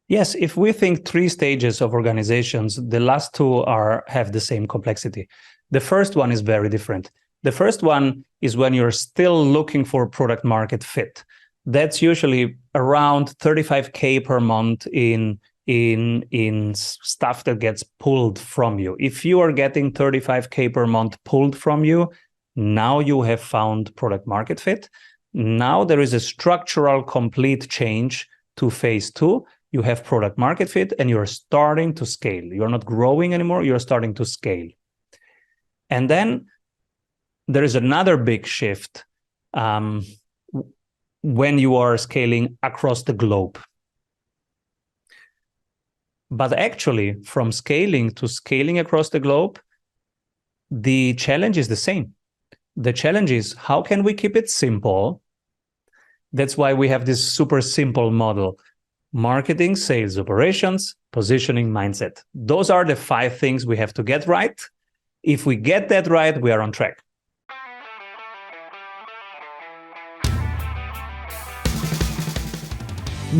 Yes, if we think three stages of organizations, the last two have the same complexity. The first one is very different. The first one is when you're still looking for product market fit. That's usually around 35K per month in stuff that gets pulled from you. If you are getting 35K per month pulled from you, now you have found product market fit. Now there is a structural complete change to phase two. You have product market fit and you're starting to scale. You're not growing anymore, you're starting to scale. And then there is another big shift when you are scaling across the globe. But actually, from scaling to scaling across the globe, the challenge is the same. The challenge is, how can we keep it simple? That's why we have this super simple model: marketing, sales, operations, positioning, mindset. Those are the 5 things we have to get right. If we get that right, we are on track.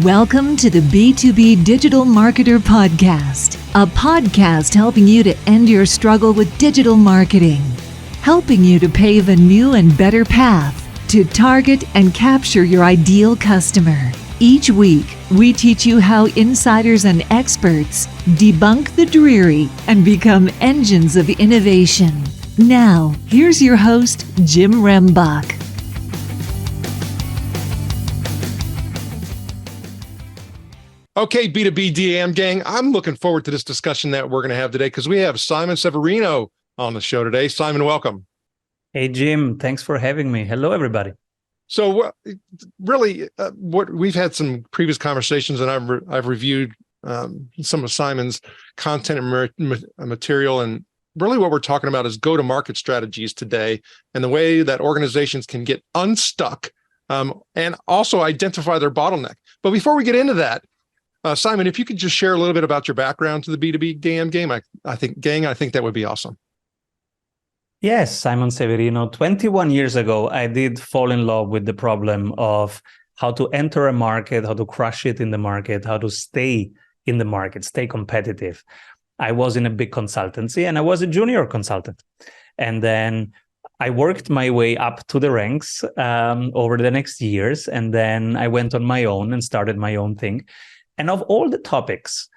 Welcome to the B2B Digital Marketer podcast, a podcast helping you to end your struggle with digital marketing, helping you to pave a new and better path to target and capture your ideal customer. Each week, we teach you how insiders and experts debunk the dreary and become engines of innovation. Now, here's your host, Jim Rembach. Okay, B2B DAM gang, I'm looking forward to this discussion that we're going to have today because we have Simon Severino on the show today. Simon, welcome. Hey, Jim, thanks for having me. Hello, everybody. So really, what we've had some previous conversations, and I've reviewed some of Simon's content and material, and really what we're talking about is go-to-market strategies today and the way that organizations can get unstuck and also identify their bottleneck. But before we get into that, Simon, if you could just share a little bit about your background to the B2B DAM game, I think that would be awesome. Yes, Simon Severino. 21 years ago, I did fall in love with the problem of how to enter a market, how to crush it in the market, how to stay in the market, stay competitive. I was in a big consultancy and I was a junior consultant. And then I worked my way up to the ranks over the next years. And then I went on my own and started my own thing. And of all the topics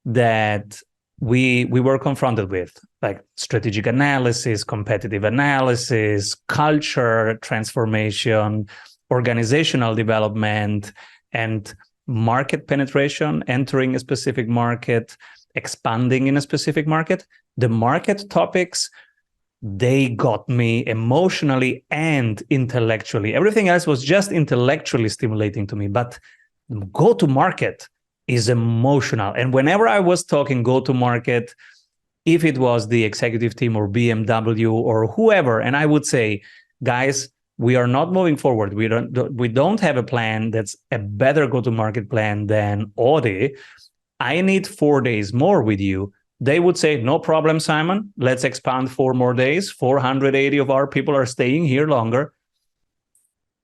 that we were confronted with, like strategic analysis, competitive analysis, culture transformation, organizational development, and market penetration, entering a specific market, expanding in a specific market, the market topics, they got me emotionally and intellectually. Everything else was just intellectually stimulating to me, but go-to-market is emotional. And whenever I was talking go-to-market, if it was the executive team or BMW or whoever, and I would say, guys, we are not moving forward. We don't have a plan that's a better go-to-market plan than Audi. I need 4 days more with you. They would say, no problem, Simon. Let's expand 4 more days. 480 of our people are staying here longer.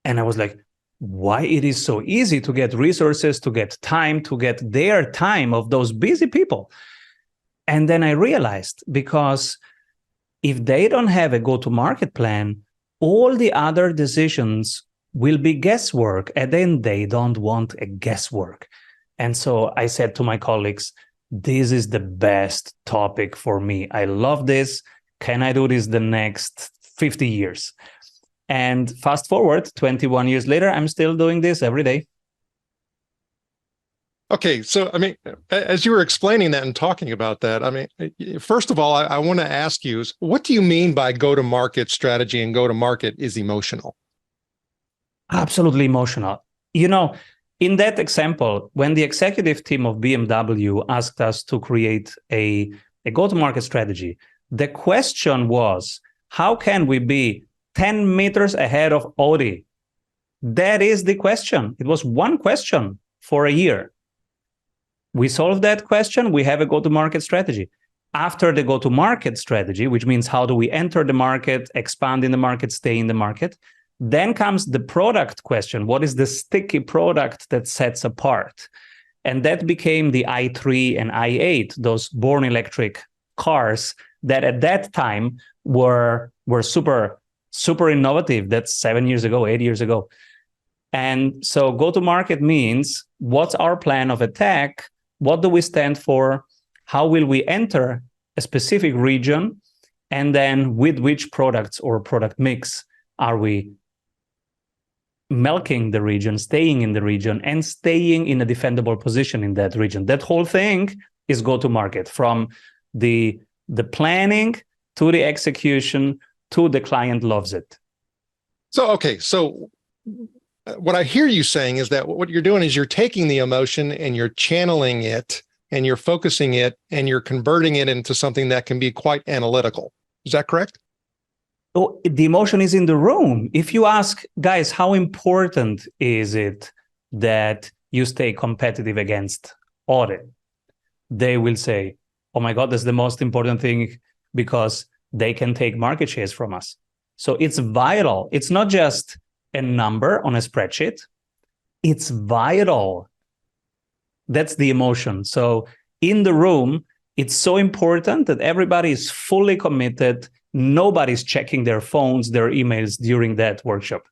And I was like, why it is so easy to get resources, to get time, to get their time of those busy people. And then I realized, because if they don't have a go-to-market plan, all the other decisions will be guesswork, and then they don't want a guesswork. And so I said to my colleagues, this is the best topic for me. I love this. Can I do this the next 50 years? And fast forward 21 years later, I'm still doing this every day. Okay, so I mean, as you were explaining that and talking about that, I mean, first of all, I want to ask you, what do you mean by go-to-market strategy and go-to-market is emotional? Absolutely emotional. You know, in that example, when the executive team of BMW asked us to create a go-to-market strategy, the question was, how can we be 10 meters ahead of Audi? That is the question. It was one question for a year. We solved that question. We have a go-to-market strategy. After the go-to-market strategy, which means how do we enter the market, expand in the market, stay in the market, then comes the product question. What is the sticky product that sets apart? And that became the i3 and i8, those born electric cars that at that time were super innovative. That's 7 years ago, 8 years ago. And so go-to-market means, what's our plan of attack? What do we stand for? How will we enter a specific region? And then with which products or product mix are we milking the region, staying in the region, and staying in a defendable position in that region? That whole thing is go-to-market, from the planning to the execution to the client loves it. So what I hear you saying is that what you're doing is you're taking the emotion and you're channeling it and you're focusing it and you're converting it into something that can be quite analytical. Is that correct? Oh, the emotion is in the room. If you ask guys, how important is it that you stay competitive against audit? They will say, oh my God, that's the most important thing, because they can take market shares from us. So it's vital. It's not just a number on a spreadsheet. It's vital. That's the emotion. So in the room, it's so important that everybody is fully committed. Nobody's checking their phones, their emails during that workshop.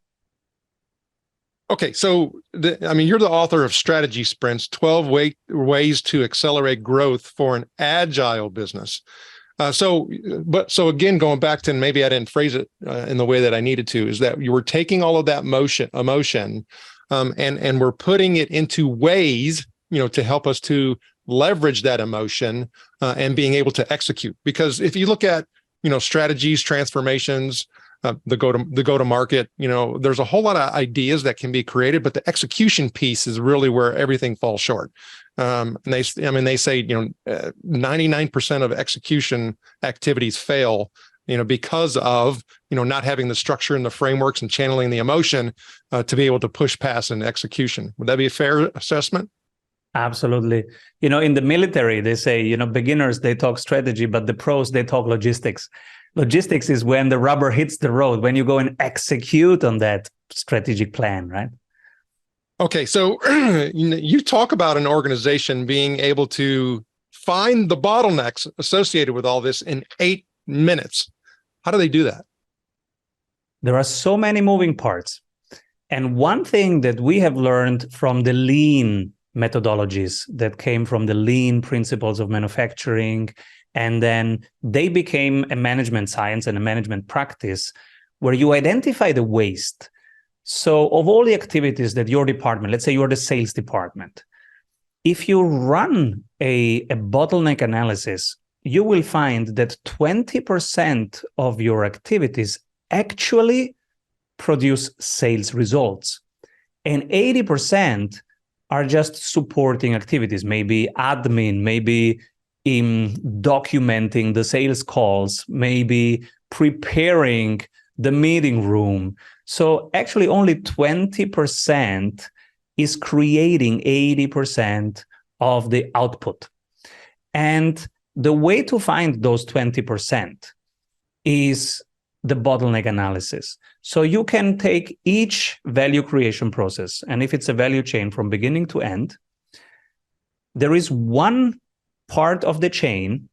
Okay, so you're the author of Strategy Sprints, 12 ways to accelerate growth for an agile business. So again, going back to, and maybe I didn't phrase it in the way that I needed to, is that you were taking all of that emotion, and we're putting it into ways, to help us to leverage that emotion and being able to execute. Because if you look at, strategies, transformations, the go-to-market, there's a whole lot of ideas that can be created, but the execution piece is really where everything falls short. And they say, 99% of execution activities fail, because of, not having the structure and the frameworks and channeling the emotion to be able to push past an execution. Would that be a fair assessment? Absolutely. In the military, they say, beginners, they talk strategy, but the pros, they talk logistics. Logistics is when the rubber hits the road, when you go and execute on that strategic plan, right? Okay, so you talk about an organization being able to find the bottlenecks associated with all this in 8 minutes. How do they do that? There are so many moving parts. And one thing that we have learned from the lean methodologies that came from the lean principles of manufacturing, and then they became a management science and a management practice where you identify the waste. So of all the activities that your department, let's say you're the sales department, if you run a bottleneck analysis, you will find that 20% of your activities actually produce sales results, and 80% are just supporting activities, maybe admin, maybe in documenting the sales calls, maybe preparing the meeting room. So actually only 20% is creating 80% of the output. And the way to find those 20% is the bottleneck analysis. So you can take each value creation process, and if it's a value chain from beginning to end, there is one part of the chain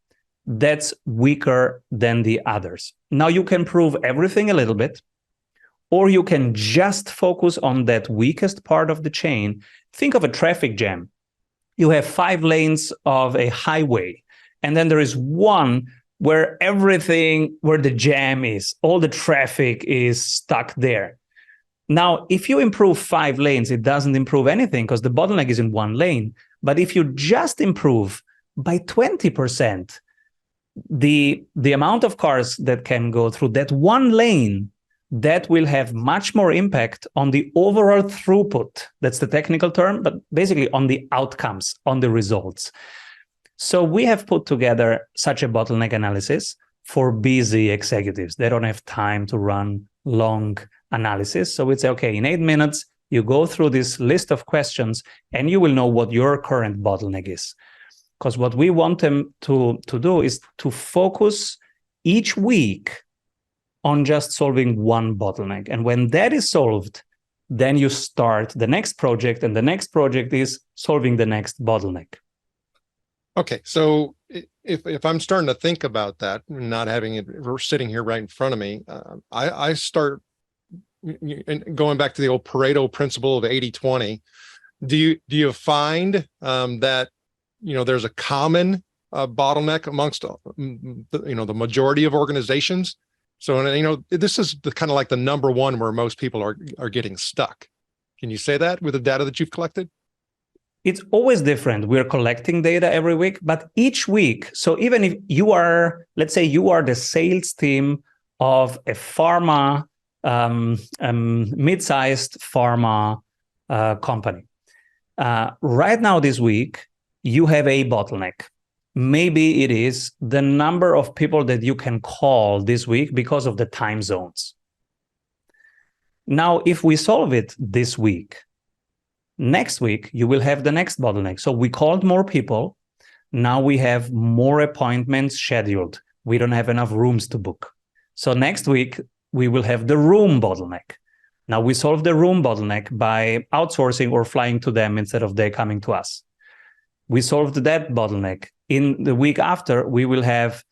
that's weaker than the others. Now you can prove everything a little bit, or you can just focus on that weakest part of the chain. Think of a traffic jam. You have 5 lanes of a highway, and then there is one where the jam is, all the traffic is stuck there. Now, if you improve 5 lanes, it doesn't improve anything because the bottleneck is in 1 lane. But if you just improve by 20%, the amount of cars that can go through that 1 lane, that will have much more impact on the overall throughput. That's the technical term, but basically on the outcomes, on the results. So we have put together such a bottleneck analysis for busy executives. They don't have time to run long analysis. So we'd say, okay, in 8 minutes, you go through this list of questions and you will know what your current bottleneck is. Because what we want them to do is to focus each week on just solving one bottleneck. And when that is solved, Then you start the next project, and the next project is solving the next bottleneck. Okay, so if I'm starting to think about that, not having it sitting here right in front of me, I start going back to the old Pareto principle of 80-20. Do you find that there's a common bottleneck amongst the majority of organizations? So this is kind of like the number one where most people are getting stuck. Can you say that with the data that you've collected? It's always different. We're collecting data every week, but each week. So even if you are, let's say you are the sales team of a pharma, mid-sized pharma company. Right now this week, you have a bottleneck. Maybe it is the number of people that you can call this week because of the time zones. Now, if we solve it this week, next week, you will have the next bottleneck. So we called more people. Now we have more appointments scheduled. We don't have enough rooms to book. So next week, we will have the room bottleneck. Now we solve the room bottleneck by outsourcing or flying to them instead of they coming to us. We solved that bottleneck. In the week after, we will have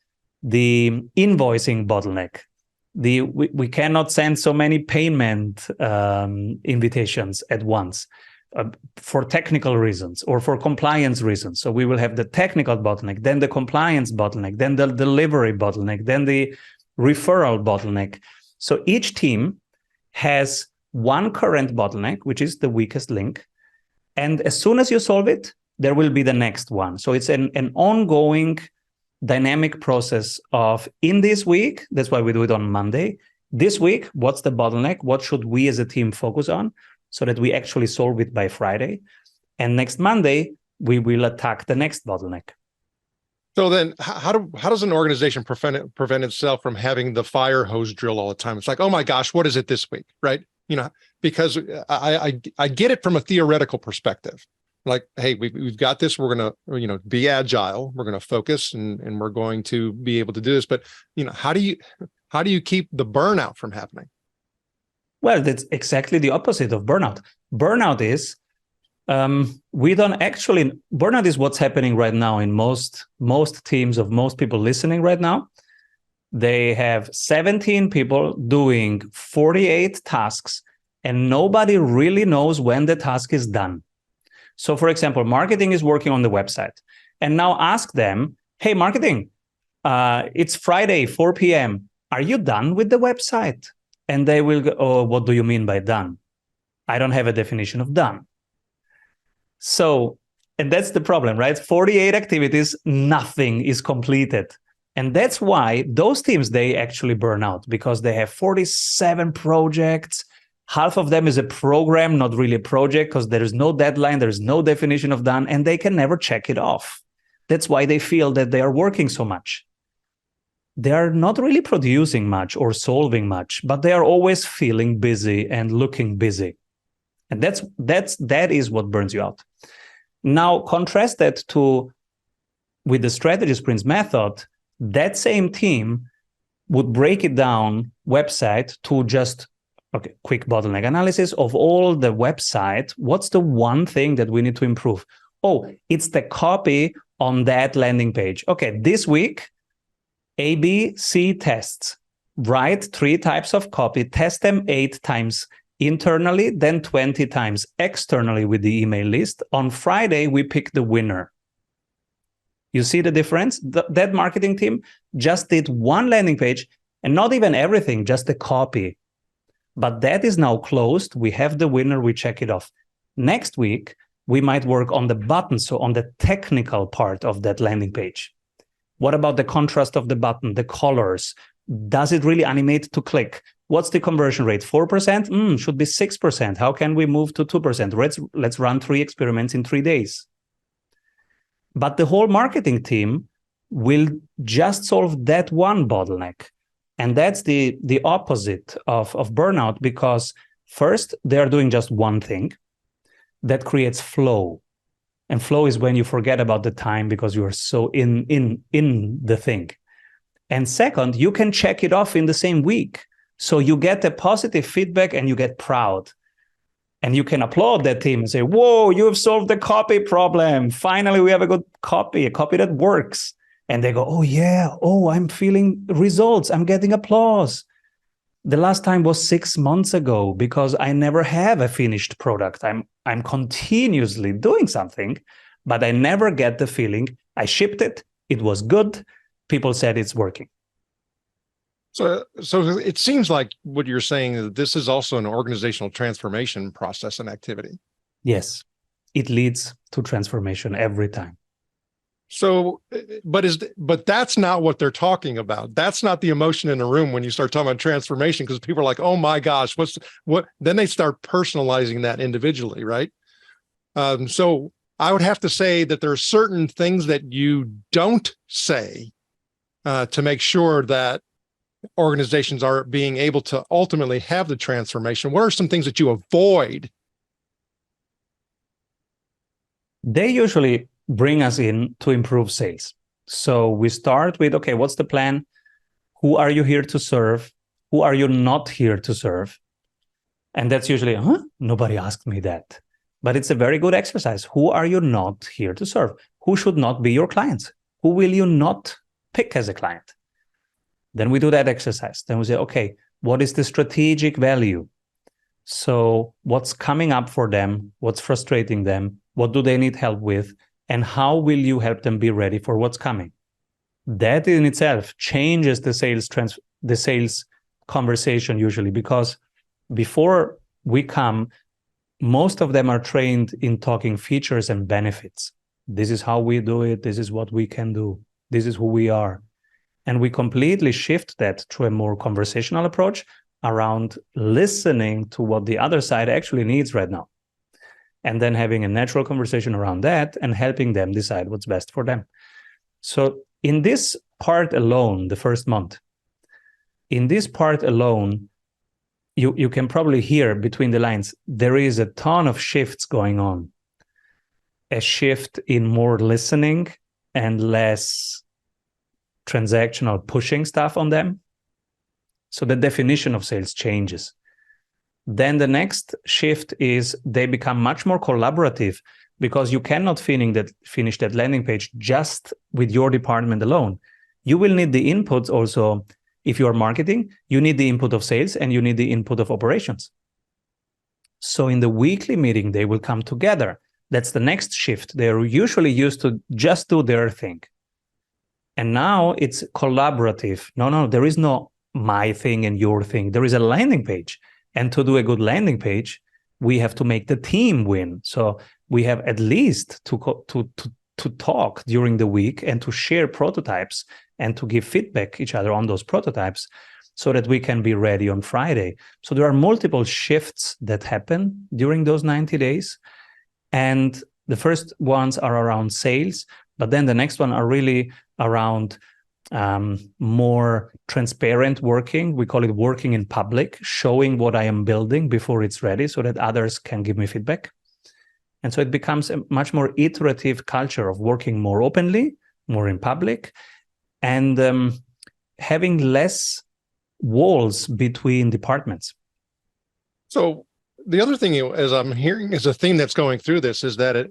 the invoicing bottleneck. We cannot send so many payment invitations at once for technical reasons or for compliance reasons. So we will have the technical bottleneck, then the compliance bottleneck, then the delivery bottleneck, then the referral bottleneck. So each team has one current bottleneck, which is the weakest link. And as soon as you solve it, there will be the next one. So it's an ongoing dynamic process of in this week, that's why we do it on Monday. This week, what's the bottleneck? What should we as a team focus on so that we actually solve it by Friday? And next Monday, we will attack the next bottleneck. So then how does an organization prevent itself from having the fire hose drill all the time? It's like, oh my gosh, what is it this week? Right. Because I get it from a theoretical perspective. Like, hey, we've got this. We're going to, be agile. We're going to focus and we're going to be able to do this. But, how do you keep the burnout from happening? Well, that's exactly the opposite of burnout. Burnout is, burnout is what's happening right now in most teams of most people listening right now. They have 17 people doing 48 tasks and nobody really knows when the task is done. So for example, marketing is working on the website and now ask them, hey, marketing, it's Friday, 4 p.m. Are you done with the website? And they will go, oh, what do you mean by done? I don't have a definition of done. So, and that's the problem, right? 48 activities, nothing is completed. And that's why those teams, they actually burn out because they have 47 projects. Half of them is a program, not really a project, because there is no deadline, there is no definition of done, and they can never check it off. That's why they feel that they are working so much. They are not really producing much or solving much, but they are always feeling busy and looking busy. And that is what burns you out. Now, contrast that with the strategy sprints method, that same team would break it down website to just quick bottleneck analysis of all the website. What's the one thing that we need to improve? Oh, it's the copy on that landing page. Okay, this week, A, B, C tests. Write 3 types of copy, test them 8 times internally, then 20 times externally with the email list. On Friday, we pick the winner. You see the difference? That marketing team just did one landing page and not even everything, just the copy. But that is now closed. We have the winner. We check it off. Next week, we might work on the button, so on the technical part of that landing page. What about the contrast of the button, the colors? Does it really animate to click? What's the conversion rate? 4%? Should be 6%. How can we move to 2%? Let's run 3 experiments in 3 days. But the whole marketing team will just solve that one bottleneck. And that's the opposite of burnout, because first, they're doing just one thing that creates flow. And flow is when you forget about the time because you are so in the thing. And second, you can check it off in the same week. So you get a positive feedback and you get proud. And you can applaud that team and say, whoa, you have solved the copy problem. Finally, we have a good copy, a copy that works. And they go, oh, yeah. Oh, I'm feeling results. I'm getting applause. The last time was 6 months ago because I never have a finished product. I'm continuously doing something, but I never get the feeling I shipped it. It was good. People said it's working. So it seems like what you're saying is this is also an organizational transformation process and activity. Yes, it leads to transformation every time. So, but that's not what they're talking about. That's not the emotion in the room when you start talking about transformation, because people are like, oh my gosh, what? Then they start personalizing that individually, right? So I would have to say that there are certain things that you don't say to make sure that organizations are being able to ultimately have the transformation. What are some things that you avoid? They usually bring us in to improve sales. So we start with, okay, what's the plan? Who are you here to serve? Who are you not here to serve? And that's usually, nobody asked me that. But it's a very good exercise. Who are you not here to serve? Who should not be your clients? Who will you not pick as a client? Then we do that exercise. Then we say, okay, what is the strategic value? So what's coming up for them? What's frustrating them? What do they need help with? And how will you help them be ready for what's coming? That in itself changes the sales conversation usually, because before we come, most of them are trained in talking features and benefits. This is how we do it. This is what we can do. This is who we are. And we completely shift that to a more conversational approach around listening to what the other side actually needs right now. And then having a natural conversation around that and helping them decide what's best for them. So in this part alone, the first month, in this part alone, you can probably hear between the lines, there is a ton of shifts going on. A shift in more listening and less transactional pushing stuff on them. So the definition of sales changes. Then the next shift is they become much more collaborative, because you cannot finish that landing page just with your department alone. You will need the inputs also. If you are marketing, you need the input of sales and you need the input of operations. So in the weekly meeting, they will come together. That's the next shift. They're usually used to just do their thing. And now it's collaborative. No, there is no my thing and your thing. There is a landing page. And to do a good landing page, we have to make the team win. So we have at least to talk during the week and to share prototypes and to give feedback each other on those prototypes so that we can be ready on Friday. So there are multiple shifts that happen during those 90 days. And the first ones are around sales, but then the next one are really around more transparent working. We call it working in public, showing what I am building before it's ready so that others can give me feedback. And so it becomes a much more iterative culture of working more openly, more in public, and having less walls between departments. So the other thing, as I'm hearing, is a theme that's going through this is that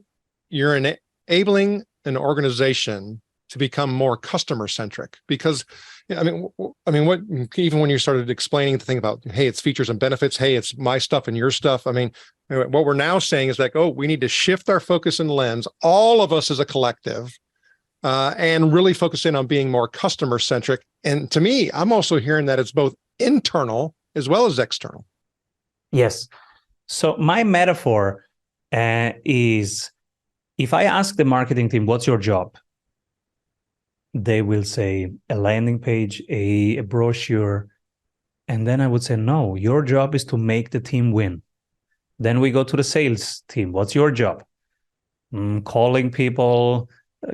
you're enabling an organization to become more customer centric, because what even when you started explaining the thing about, hey, it's features and benefits, hey, it's my stuff and your stuff. I mean, what we're now saying is like, oh, we need to shift our focus and lens, all of us as a collective, and really focus in on being more customer centric. And to me, I'm also hearing that it's both internal as well as external. Yes. So my metaphor is, if I ask the marketing team, what's your job? They will say a landing page, a brochure. And then I would say, no, your job is to make the team win. Then we go to the sales team. What's your job? Calling people,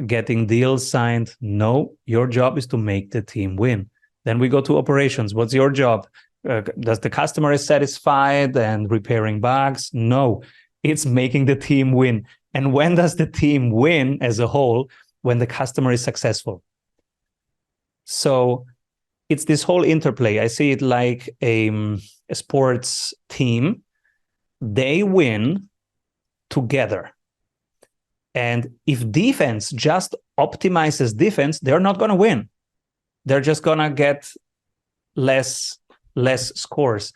getting deals signed. No, your job is to make the team win. Then we go to operations. What's your job? Does the customer is satisfied and repairing bugs? No, it's making the team win. And when does the team win as a whole? When the customer is successful. So it's this whole interplay. I see it like a sports team. they win together. And if defense just optimizes defense, they're not going to win. They're just going to get less scores.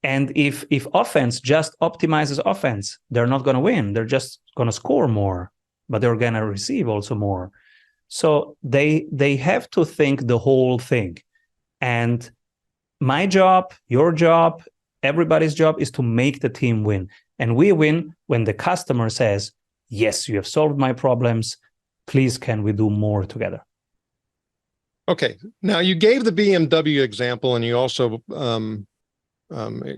And if offense just optimizes offense, they're not going to win. They're just going to score more, but they're going to receive also more. So they have to think the whole thing. And my job, your job, everybody's job is to make the team win. And we win when the customer says, yes, you have solved my problems. Please, can we do more together? Okay. Now you gave the BMW example, and you also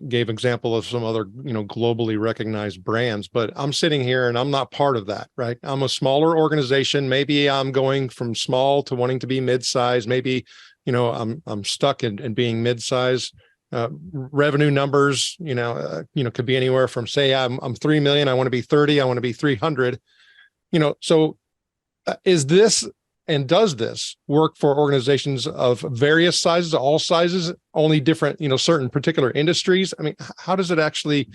gave example of some other, globally recognized brands, but I'm sitting here and I'm not part of that, right? I'm a smaller organization. Maybe I'm going from small to wanting to be mid-size. Maybe, I'm stuck in being mid-size. Revenue numbers, could be anywhere from, say, I'm 3 million. I want to be 30. I want to be 300. So is this and does this work for organizations of various sizes, all sizes, only different, certain particular industries? I mean, how does it actually,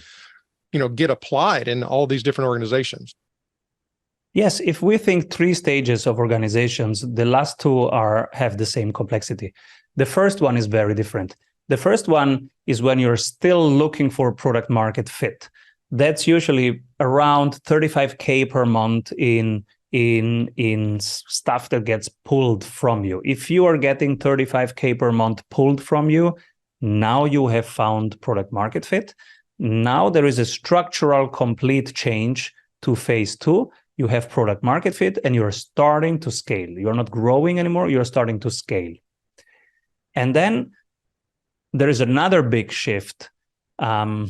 get applied in all these different organizations? Yes, if we think 3 stages of organizations, the last 2 have the same complexity. The first one is very different. The first one is when you're still looking for product market fit. That's usually around 35K per month in stuff that gets pulled from you. If you are getting 35K per month pulled from you, now you have found product market fit. Now there is a structural complete change to phase 2. You have product market fit and you're starting to scale. You're not growing anymore, you're starting to scale. And then there is another big shift when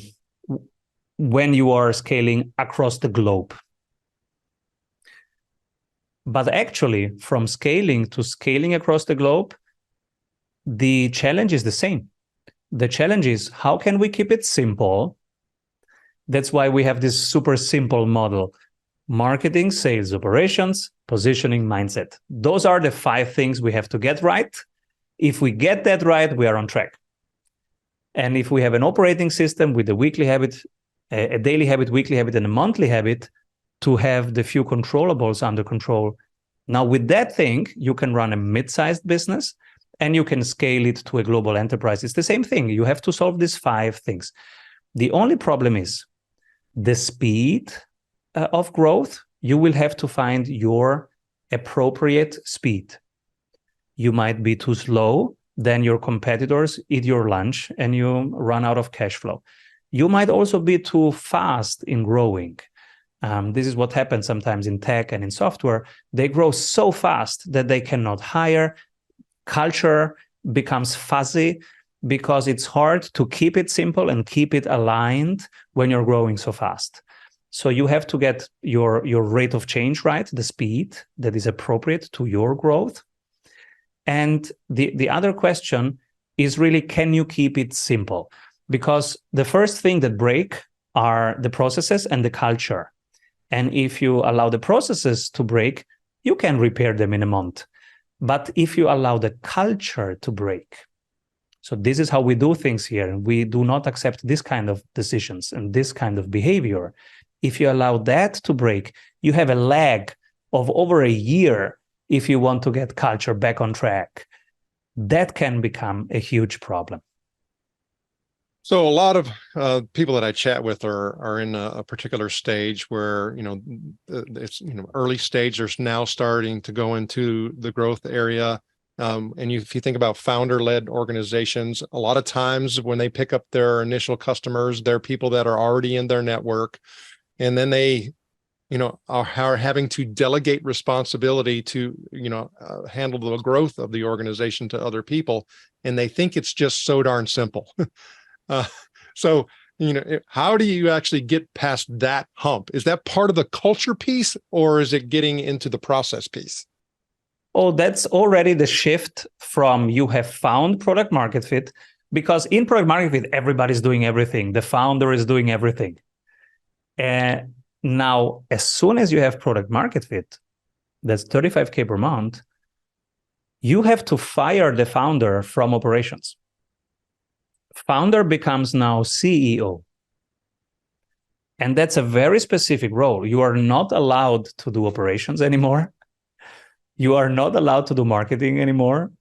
you are scaling across the globe. But actually, from scaling to scaling across the globe, the challenge is the same. The challenge is, how can we keep it simple? That's why we have this super simple model: marketing, sales, operations, positioning, mindset. Those are the 5 things we have to get right. If we get that right, we are on track. And if we have an operating system with a weekly habit, a daily habit, weekly habit, and a monthly habit, to have the few controllables under control. Now, with that thing, you can run a mid-sized business and you can scale it to a global enterprise. It's the same thing. You have to solve these 5 things. The only problem is the speed of growth. You will have to find your appropriate speed. You might be too slow, then your competitors eat your lunch and you run out of cash flow. You might also be too fast in growing. This is what happens sometimes in tech and in software. They grow so fast that they cannot hire. Culture becomes fuzzy because it's hard to keep it simple and keep it aligned when you're growing so fast. So you have to get your rate of change right, the speed that is appropriate to your growth. And the other question is really, can you keep it simple? Because the first thing that break are the processes and the culture. And if you allow the processes to break, you can repair them in a month. But if you allow the culture to break, so this is how we do things here, and we do not accept this kind of decisions and this kind of behavior. If you allow that to break, you have a lag of over a year if you want to get culture back on track. That can become a huge problem. So a lot of people that I chat with are in a particular stage where, it's, early stage. They're now starting to go into the growth area. And if you think about founder-led organizations, a lot of times when they pick up their initial customers, they're people that are already in their network. And then they, are having to delegate responsibility to, handle the growth of the organization to other people. And they think it's just so darn simple. So, how do you actually get past that hump? Is that part of the culture piece, or is it getting into the process piece? Oh, that's already the shift from you have found product market fit, because in product market fit, everybody's doing everything. The founder is doing everything. And now, as soon as you have product market fit, that's 35K per month, you have to fire the founder from operations. Founder becomes now CEO. And that's a very specific role. You are not allowed to do operations anymore. You are not allowed to do marketing anymore.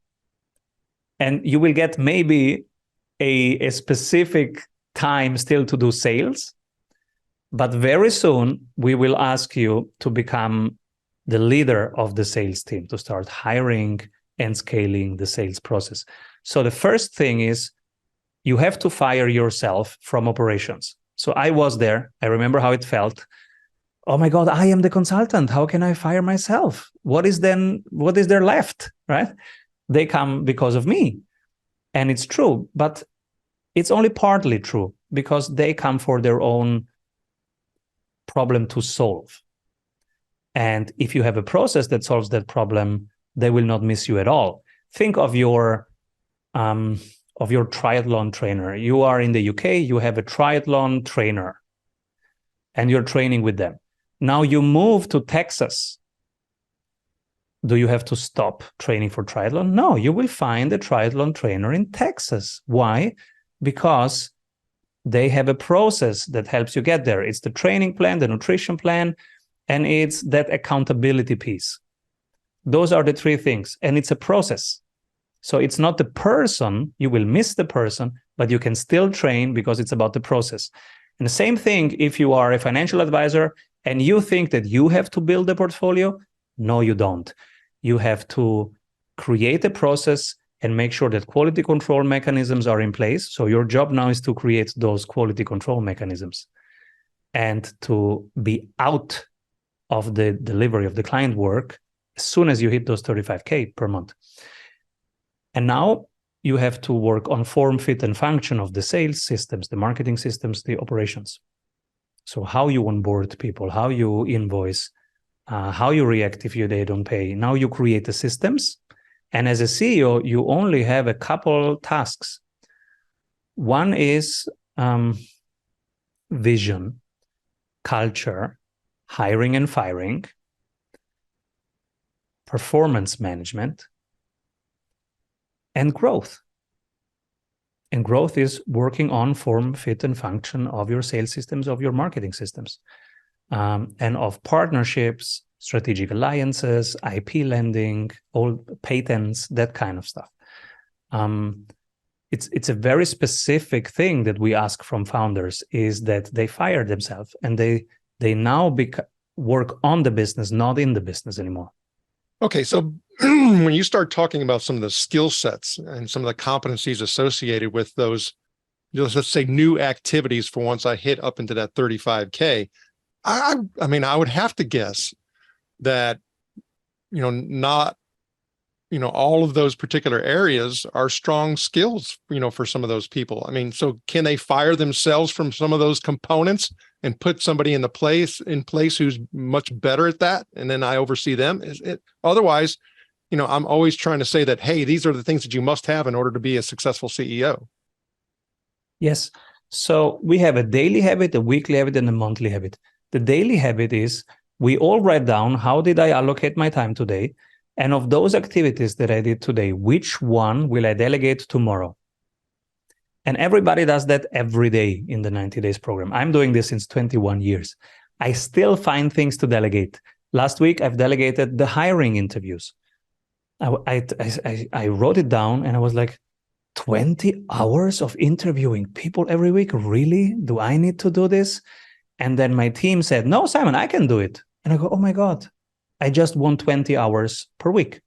And you will get maybe a specific time still to do sales. But very soon, we will ask you to become the leader of the sales team, to start hiring and scaling the sales process. So the first thing is you have to fire yourself from operations. So I was there. I remember how it felt. Oh my God, I am the consultant. How can I fire myself? What is there left, right? They come because of me. And it's true, but it's only partly true because they come for their own problem to solve. And if you have a process that solves that problem, they will not miss you at all. Think of your triathlon trainer. You are in the UK, you have a triathlon trainer, and you're training with them. Now you move to Texas. Do you have to stop training for triathlon? No, you will find a triathlon trainer in Texas. Why? Because they have a process that helps you get there. It's the training plan, the nutrition plan, and it's that accountability piece. Those are the three things, and it's a process. So it's not the person, you will miss the person, but you can still train because it's about the process. And the same thing if you are a financial advisor and you think that you have to build a portfolio. No, you don't. You have to create a process and make sure that quality control mechanisms are in place. So your job now is to create those quality control mechanisms and to be out of the delivery of the client work as soon as you hit those 35K per month. And now you have to work on form, fit, and function of the sales systems, the marketing systems, the operations. So how you onboard people, how you invoice, how you react if they don't pay. Now you create the systems. And as a CEO, you only have a couple tasks. One is vision, culture, hiring and firing, performance management, and growth. And growth is working on form, fit, and function of your sales systems, of your marketing systems, and of partnerships, strategic alliances, IP lending, all patents, that kind of stuff. It's a very specific thing that we ask from founders, is that they fire themselves and they now work on the business, not in the business anymore. Okay, so when you start talking about some of the skill sets and some of the competencies associated with those, let's say, new activities for once I hit up into that 35K, I mean, I would have to guess that, not, all of those particular areas are strong skills, for some of those people. I mean, so can they fire themselves from some of those components and put somebody in place who's much better at that, and then I oversee them? Otherwise, I'm always trying to say that, hey, these are the things that you must have in order to be a successful CEO. Yes. So we have a daily habit, a weekly habit, and a monthly habit. The daily habit is we all write down, how did I allocate my time today? And of those activities that I did today, which one will I delegate tomorrow? And everybody does that every day in the 90 days program. I'm doing this since 21 years. I still find things to delegate. Last week, I've delegated the hiring interviews. I wrote it down and I was like, 20 hours of interviewing people every week? Really? Do I need to do this? And then my team said, no, Simon, I can do it. And I go, oh my God, I just want 20 hours per week.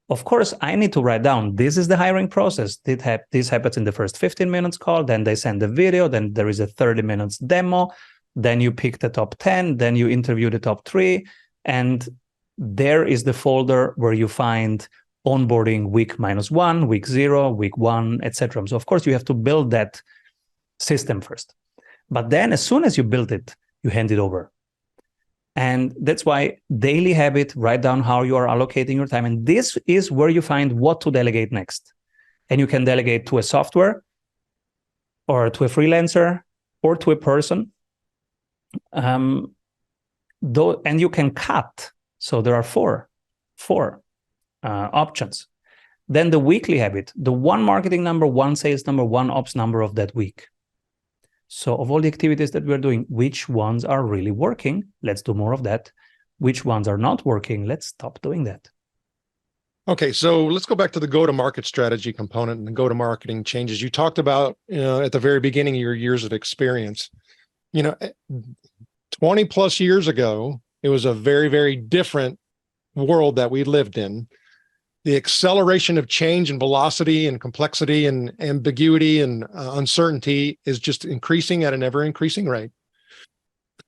Of course, I need to write down, this is the hiring process. This happens in the first 15 minutes call. Then they send the video. Then there is a 30 minutes demo. Then you pick the top 10. Then you interview the top 3. And there is the folder where you find onboarding week -1, week 0, week 1, etc. So of course, you have to build that system first. But then as soon as you build it, you hand it over. And that's why daily habit, write down how you are allocating your time. And this is where you find what to delegate next. And you can delegate to a software or to a freelancer or to a person. And you can cut. So there are four options. Then the weekly habit, the one marketing number, one sales number, one ops number of that week. So of all the activities that we're doing, which ones are really working? Let's do more of that. Which ones are not working? Let's stop doing that. Okay, so let's go back to the go-to-market strategy component and the go-to-marketing changes. You talked about, at the very beginning of your years of experience. 20 plus years ago, it was a very, very different world that we lived in. The acceleration of change and velocity and complexity and ambiguity and uncertainty is just increasing at an ever-increasing rate.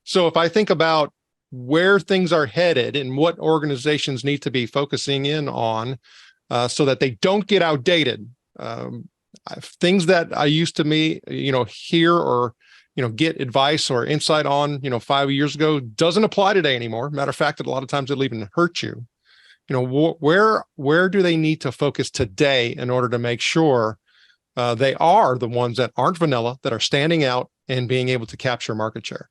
So if I think about where things are headed and what organizations need to be focusing in on so that they don't get outdated. Things that I used to hear or, get advice or insight on, 5 years ago doesn't apply today anymore. Matter of fact, a lot of times it'll even hurt you. Where do they need to focus today in order to make sure they are the ones that aren't vanilla, that are standing out and being able to capture market share?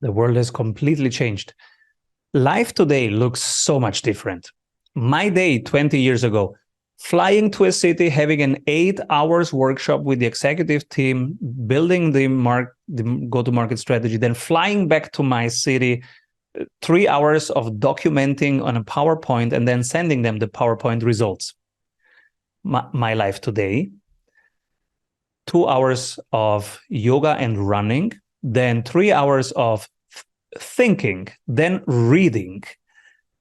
The world has completely changed. Life today looks so much different. My day 20 years ago, flying to a city, having an 8 hours workshop with the executive team, building the go-to-market strategy, then flying back to my city, 3 hours of documenting on a PowerPoint and then sending them the PowerPoint results. My life today, 2 hours of yoga and running, then 3 hours of thinking, then reading,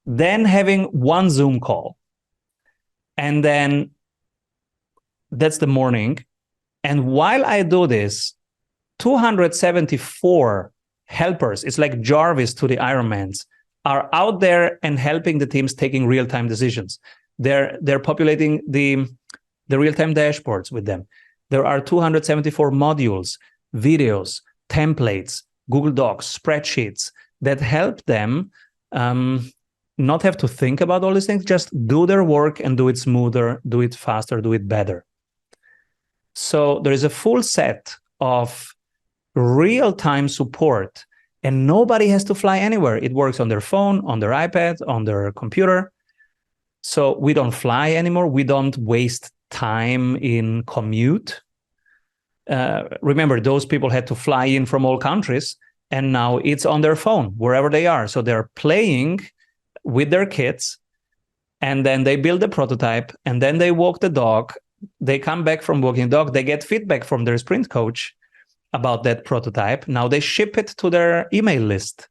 then having one Zoom call. And then that's the morning. And while I do this, 274 helpers, it's like Jarvis to the Ironmans, are out there and helping the teams taking real-time decisions. They're populating the real-time dashboards with them. There are 274 modules, videos, templates, Google Docs, spreadsheets that help them not have to think about all these things, just do their work and do it smoother, do it faster, do it better. So there is a full set of real-time support and nobody has to fly anywhere. It works on their phone, on their iPad, on their computer. So we don't fly anymore. We don't waste time in commute. Remember, those people had to fly in from all countries, and now it's on their phone, wherever they are. So they're playing with their kids, and then they build a prototype, and then they walk the dog. They come back from walking the dog. They get feedback from their sprint coach about that prototype. Now they ship it to their email list.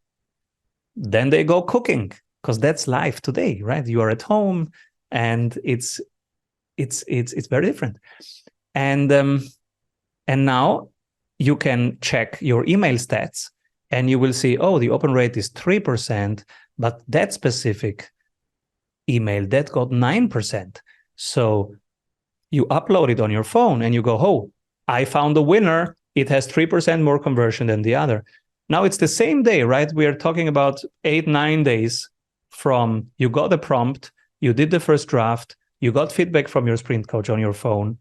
Then they go cooking, because that's life today, right? You are at home, and it's very different. And now you can check your email stats and you will see, oh, the open rate is 3%, but that specific email, that got 9%. So you upload it on your phone and you go, oh, I found a winner. It has 3% more conversion than the other. Now it's the same day, right? We are talking about 8-9 days from you got the prompt, you did the first draft, you got feedback from your sprint coach on your phone,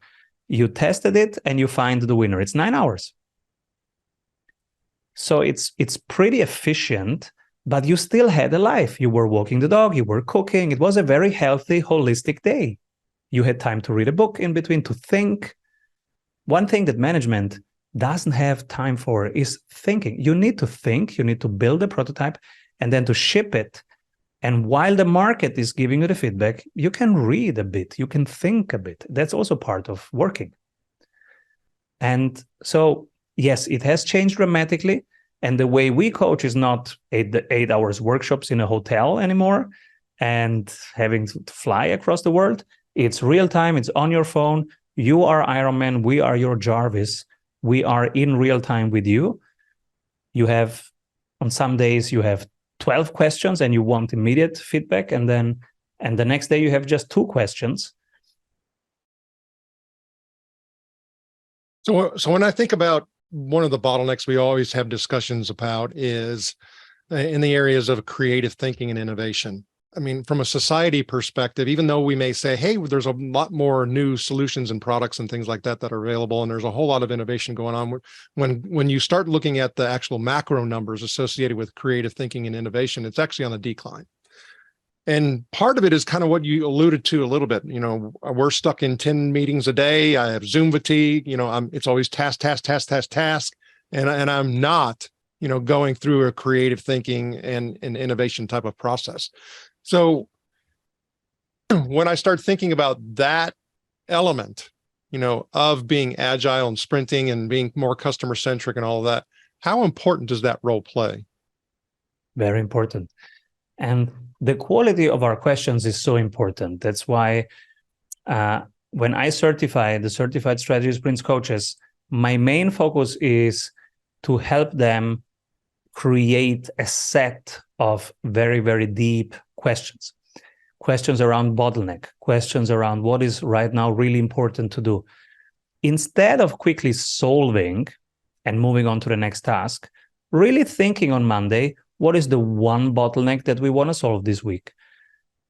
you tested it, and you find the winner. It's 9 hours. So it's pretty efficient, but you still had a life. You were walking the dog, you were cooking. It was a very healthy, holistic day. You had time to read a book in between, to think. One thing that management doesn't have time for is thinking. You need to think, you need to build a prototype, and then to ship it. And while the market is giving you the feedback, you can read a bit, you can think a bit. That's also part of working. And so, yes, it has changed dramatically. And the way we coach is not 8 hours workshops in a hotel anymore and having to fly across the world. It's real time, it's on your phone. You are Ironman, we are your Jarvis. We are in real time with you. You have, on some days, you have 12 questions and you want immediate feedback, and the next day you have just 2 questions. So when I think about one of the bottlenecks we always have discussions about is in the areas of creative thinking and innovation. I mean, from a society perspective, even though we may say, hey, there's a lot more new solutions and products and things like that that are available, and there's a whole lot of innovation going on, when you start looking at the actual macro numbers associated with creative thinking and innovation, it's actually on a decline. And part of it is kind of what you alluded to a little bit. We're stuck in 10 meetings a day. I have Zoom fatigue. It's always task, task. And I'm not, going through a creative thinking and innovation type of process. So when I start thinking about that element, of being agile and sprinting and being more customer centric and all of that, how important does that role play? Very important. And the quality of our questions is so important. That's why when I certify the certified strategy sprints coaches, my main focus is to help them create a set of very, very deep questions. Questions around bottleneck, questions around what is right now really important to do. Instead of quickly solving and moving on to the next task, really thinking on Monday, what is the one bottleneck that we want to solve this week?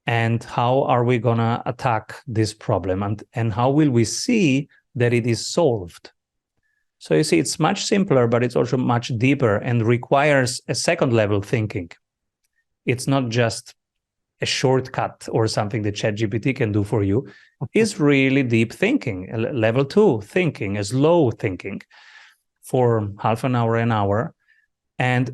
And how are we going to attack this problem? And how will we see that it is solved? So you see, it's much simpler, but it's also much deeper and requires a second level thinking. It's not just a shortcut or something that ChatGPT can do for you. It's really deep thinking, level 2 thinking, a slow thinking for half an hour. And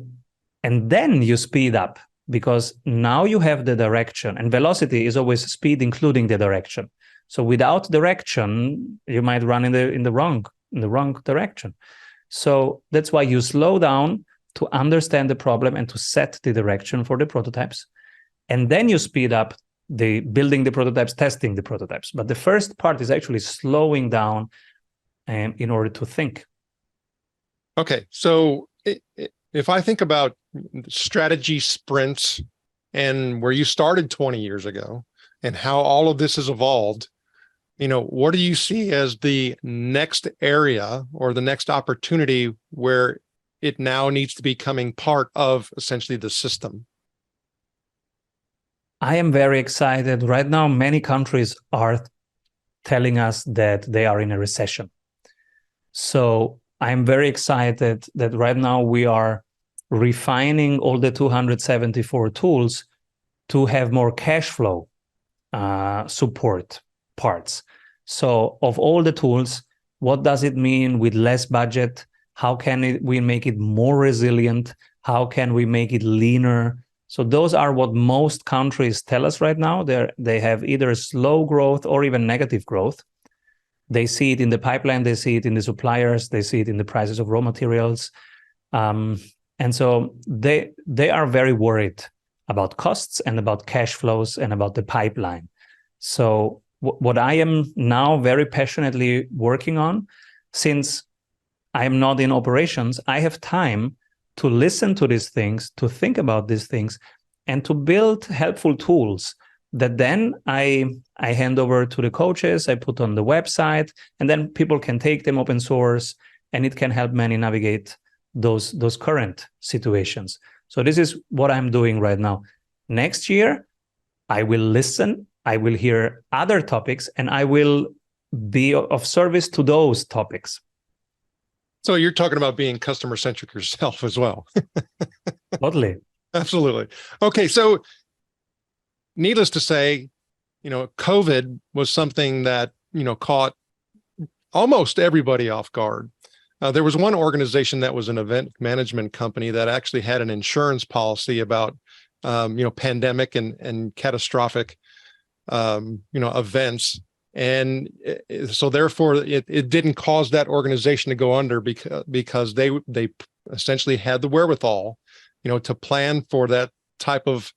then you speed up, because now you have the direction, and velocity is always speed, including the direction. So without direction, you might run in the wrong direction. So that's why you slow down to understand the problem and to set the direction for the prototypes. And then you speed up the building the prototypes, testing the prototypes. But the first part is actually slowing down in order to think. Okay. So if I think about strategy sprints and where you started 20 years ago and how all of this has evolved, what do you see as the next area or the next opportunity where it now needs to be becoming part of essentially the system? I am very excited. Right now, many countries are telling us that they are in a recession. So I'm very excited that right now we are refining all the 274 tools to have more cash flow support parts. So of all the tools, what does it mean with less budget? How can we make it more resilient? How can we make it leaner? So those are what most countries tell us right now. They have either slow growth or even negative growth. They see it in the pipeline, they see it in the suppliers, they see it in the prices of raw materials. And so they are very worried about costs and about cash flows and about the pipeline. So what I am now very passionately working on, since I am not in operations, I have time to listen to these things, to think about these things, and to build helpful tools that then I hand over to the coaches, I put on the website, and then people can take them open source, and it can help many navigate those current situations. So this is what I'm doing right now. Next year, I will listen, I will hear other topics, and I will be of service to those topics. So you're talking about being customer centric yourself as well. Totally. Absolutely. Okay. So needless to say, COVID was something that, caught almost everybody off guard. There was one organization that was an event management company that actually had an insurance policy about, pandemic and catastrophic, events. And so therefore it didn't cause that organization to go under because they essentially had the wherewithal, to plan for that type of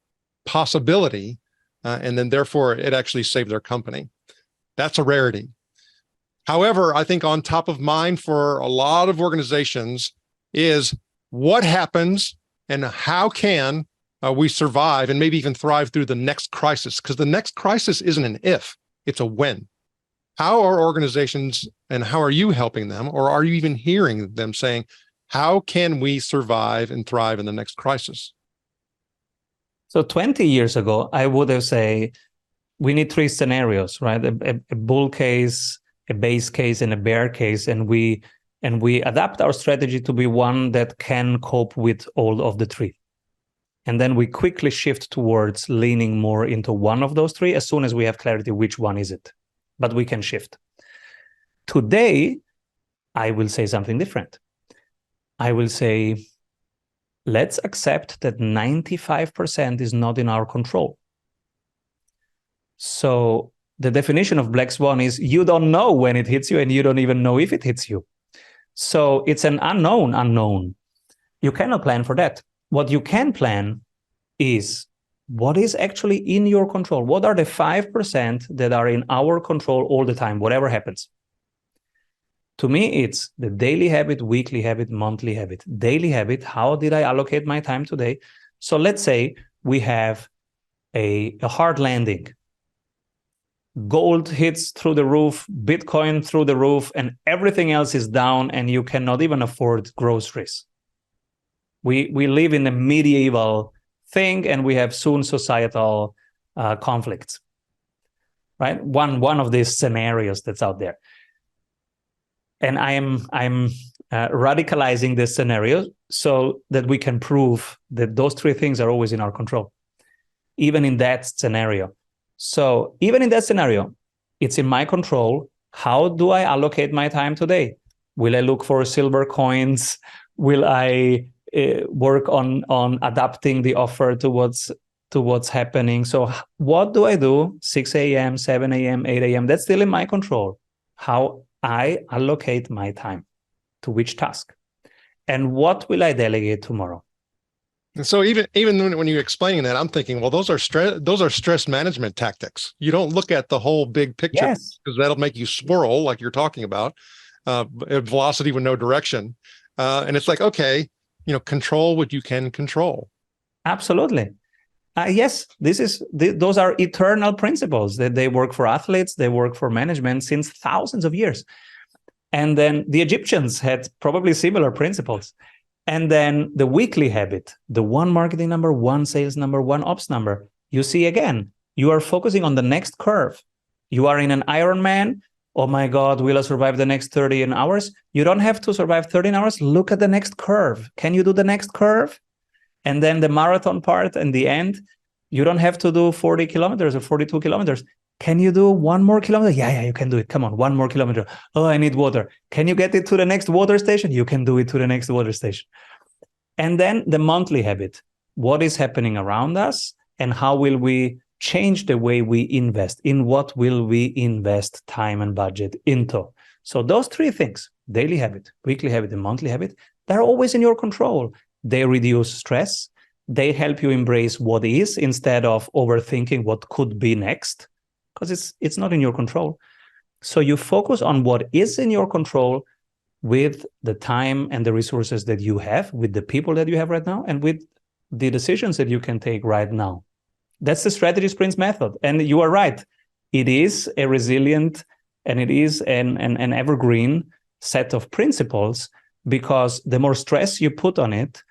possibility. And then therefore it actually saved their company. That's a rarity. However, I think on top of mind for a lot of organizations is what happens and how can we survive and maybe even thrive through the next crisis? Because the next crisis isn't an if, it's a when. How are organizations and how are you helping them, or are you even hearing them saying, how can we survive and thrive in the next crisis? So 20 years ago, I would have said we need 3 scenarios, right? A bull case, a base case, and a bear case, and we adapt our strategy to be one that can cope with all of the 3. And then we quickly shift towards leaning more into one of those three as soon as we have clarity which one is it. But we can shift. Today, I will say something different. I will say, let's accept that 95% is not in our control. So the definition of black swan is you don't know when it hits you and you don't even know if it hits you. So it's an unknown. You cannot plan for that. What you can plan is what is actually in your control. What are the 5% that are in our control all the time, whatever happens? To me, it's the daily habit, weekly habit, monthly habit. Daily habit, how did I allocate my time today? So let's say we have a hard landing. Gold hits through the roof, Bitcoin through the roof, and everything else is down, and you cannot even afford groceries. We live in a medieval thing, and we have soon societal conflicts, right? One of these scenarios that's out there. And I'm radicalizing this scenario so that we can prove that those three things are always in our control, even in that scenario. So even in that scenario, it's in my control. How do I allocate my time today? Will I look for silver coins? Will I work on adapting the offer to what's happening? So what do I do? 6 a.m., 7 a.m., 8 a.m. That's still in my control. How I allocate my time to which task, and what will I delegate tomorrow? And so even when you're explaining that, I'm thinking, well, those are stress management tactics. You don't look at the whole big picture, because that'll make you swirl, like you're talking about, at velocity with no direction. And it's like, okay, control what you can control. Absolutely. Yes, those are eternal principles that they work for athletes, they work for management since thousands of years. And then the Egyptians had probably similar principles. And then the weekly habit, the one marketing number, one sales number, one ops number. You see, again, you are focusing on the next curve. You are in an Ironman. Oh my God, will I survive the next 30 hours? You don't have to survive 13 hours. Look at the next curve. Can you do the next curve? And then the marathon part and the end, you don't have to do 40 kilometers or 42 kilometers. Can you do one more kilometer? Yeah, you can do it. Come on, one more kilometer. Oh, I need water. Can you get it to the next water station? You can do it to the next water station. And then the monthly habit. What is happening around us and how will we change the way we invest? In what will we invest time and budget into? So those three things, daily habit, weekly habit, and monthly habit, they're always in your control. They reduce stress. They help you embrace what is instead of overthinking what could be next, because it's not in your control. So you focus on what is in your control with the time and the resources that you have, with the people that you have right now, and with the decisions that you can take right now. That's the strategy sprints method. And you are right. It is a resilient and it is an evergreen set of principles, because the more stress you put on it,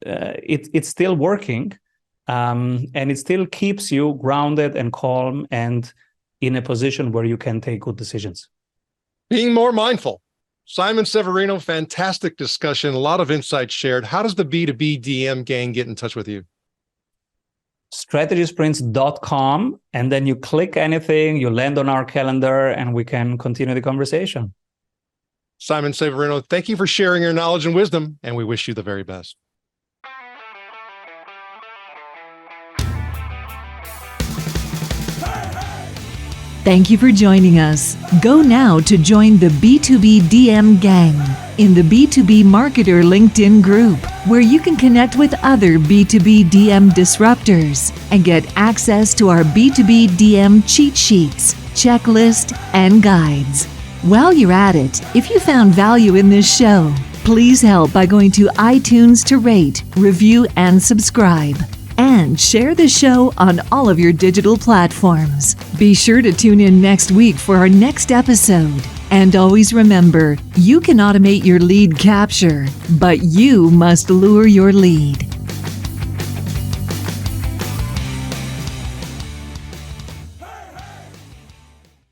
it's still working, and it still keeps you grounded and calm and in a position where you can take good decisions. Being more mindful. Simon Severino, fantastic discussion, a lot of insights shared. How does the B2B DM gang get in touch with you? strategysprints.com, and then you click anything, you land on our calendar, and we can continue the conversation. Simon Severino, thank you for sharing your knowledge and wisdom, and we wish you the very best. Thank you for joining us. Go now to join the B2B DM gang in the B2B Marketer LinkedIn group, where you can connect with other B2B DM disruptors and get access to our B2B DM cheat sheets, checklist, and guides. While you're at it, if you found value in this show, please help by going to iTunes to rate, review, and subscribe. And share the show on all of your digital platforms. Be sure to tune in next week for our next episode. And always remember, you can automate your lead capture, but you must lure your lead.